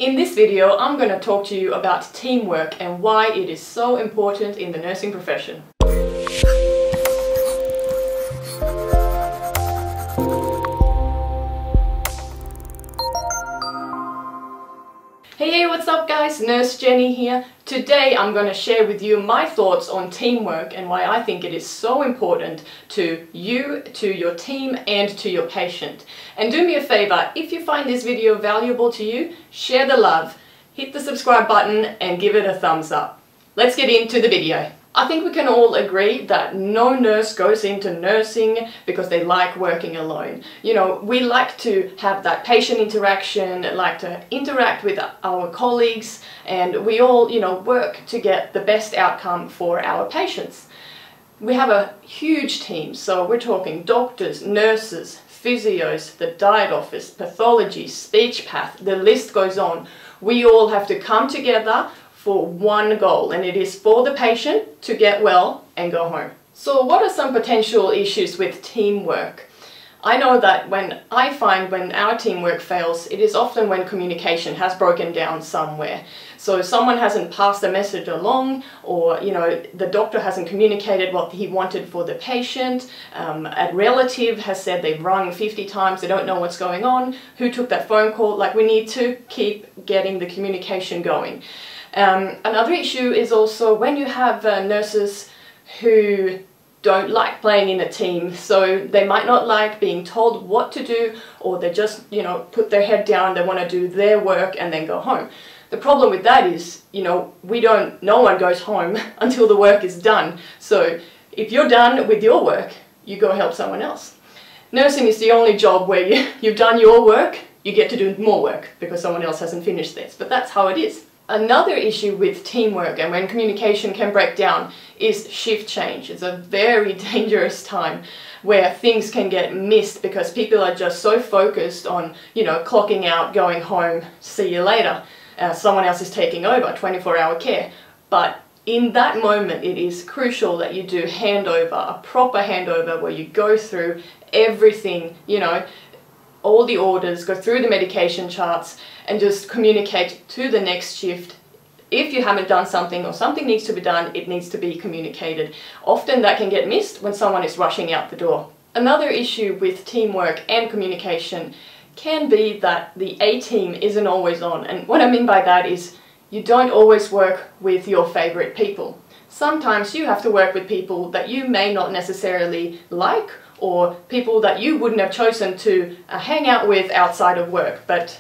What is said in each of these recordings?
In this video, I'm going to talk to you about teamwork and why it is so important in the nursing profession. Hey, what's up guys? Nurse Jenny here. Today I'm going to share with you my thoughts on teamwork and why I think it is so important to you, to your team and to your patient. And do me a favor, if you find this video valuable to you, share the love, hit the subscribe button and give it a thumbs up. Let's get into the video. I think we can all agree that no nurse goes into nursing because they like working alone. You know, we like to have that patient interaction, like to interact with our colleagues, and we all, work to get the best outcome for our patients. We have a huge team, so we're talking doctors, nurses, physios, the diet office, pathology, speech path, the list goes on. We all have to come together for one goal, and it is for the patient to get well and go home. So what are some potential issues with teamwork? I know that when our teamwork fails, it is often when communication has broken down somewhere. So someone hasn't passed the message along, or the doctor hasn't communicated what he wanted for the patient, a relative has said they've rung 50 times, they don't know what's going on, who took that phone call. Like, we need to keep getting the communication going. Another issue is also when you have nurses who don't like playing in a team, so they might not like being told what to do, or they just, put their head down, they want to do their work and then go home. The problem with that is, no one goes home until the work is done. So if you're done with your work, you go help someone else. Nursing is the only job where you've done your work, you get to do more work because someone else hasn't finished theirs, but that's how it is. Another issue with teamwork and when communication can break down is shift change. It's a very dangerous time where things can get missed because people are just so focused on, clocking out, going home, see you later. Someone else is taking over, 24-hour care. But in that moment, it is crucial that you do handover, a proper handover where you go through everything, all the orders, go through the medication charts and just communicate to the next shift. If you haven't done something or something needs to be done, it needs to be communicated. Often that can get missed when someone is rushing out the door. Another issue with teamwork and communication can be that the A-team isn't always on. And what I mean by that is you don't always work with your favorite people. Sometimes you have to work with people that you may not necessarily like, or people that you wouldn't have chosen to hang out with outside of work. But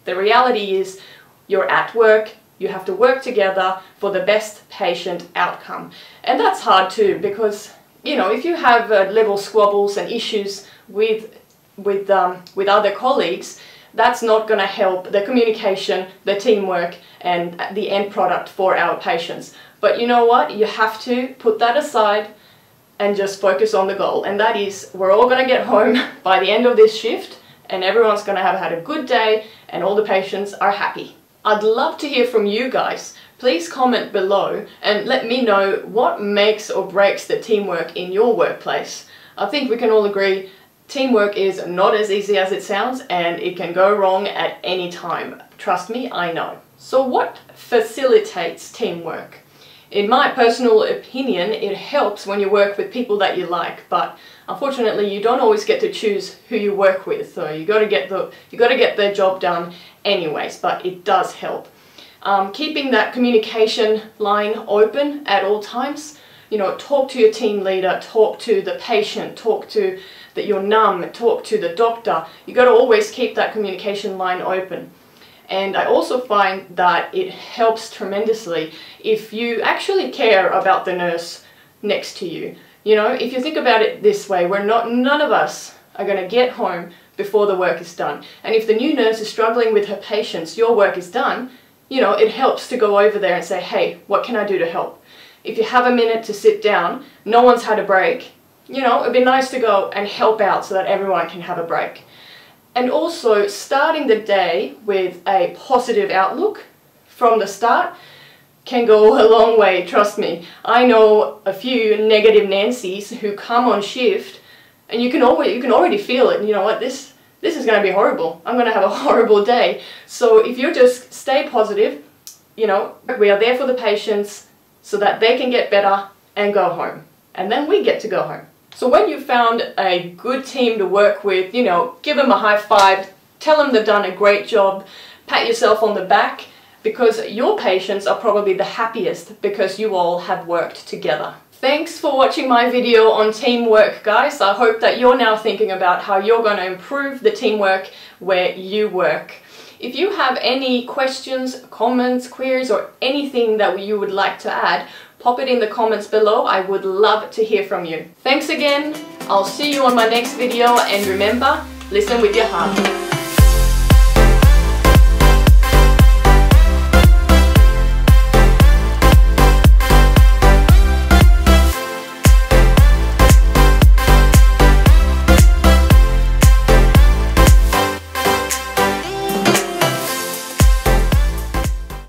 the reality is you're at work, you have to work together for the best patient outcome. And that's hard too, because if you have little squabbles and issues with other colleagues, that's not going to help the communication, the teamwork and the end product for our patients. But you know what? You have to put that aside and just focus on the goal, and that is we're all going to get home by the end of this shift and everyone's going to have had a good day and all the patients are happy. I'd love to hear from you guys. Please comment below and let me know what makes or breaks the teamwork in your workplace. I think we can all agree teamwork is not as easy as it sounds and it can go wrong at any time. Trust me, I know. So what facilitates teamwork? In my personal opinion, it helps when you work with people that you like, but unfortunately you don't always get to choose who you work with, so you got to get the job done anyways, but it does help. Keeping that communication line open at all times, talk to your team leader, talk to the patient, talk to your NUM, talk to the doctor. You got to always keep that communication line open. And I also find that it helps tremendously if you actually care about the nurse next to you. If you think about it this way, none of us are going to get home before the work is done. And if the new nurse is struggling with her patients, your work is done, it helps to go over there and say, hey, what can I do to help? If you have a minute to sit down, no one's had a break, it'd be nice to go and help out so that everyone can have a break. And also starting the day with a positive outlook from the start can go a long way, trust me. I know a few negative Nancys who come on shift and you can already feel it. You know what, this this is going to be horrible. I'm going to have a horrible day. So if you just stay positive, you know, we are there for the patients so that they can get better and go home. And then we get to go home. So when you found a good team to work with, you know, give them a high five, tell them they've done a great job, pat yourself on the back, because your patients are probably the happiest because you all have worked together. Thanks for watching my video on teamwork, guys. I hope that you're now thinking about how you're going to improve the teamwork where you work. If you have any questions, comments, queries, or anything that you would like to add, pop it in the comments below. I would love to hear from you. Thanks again. I'll see you on my next video, and remember, listen with your heart.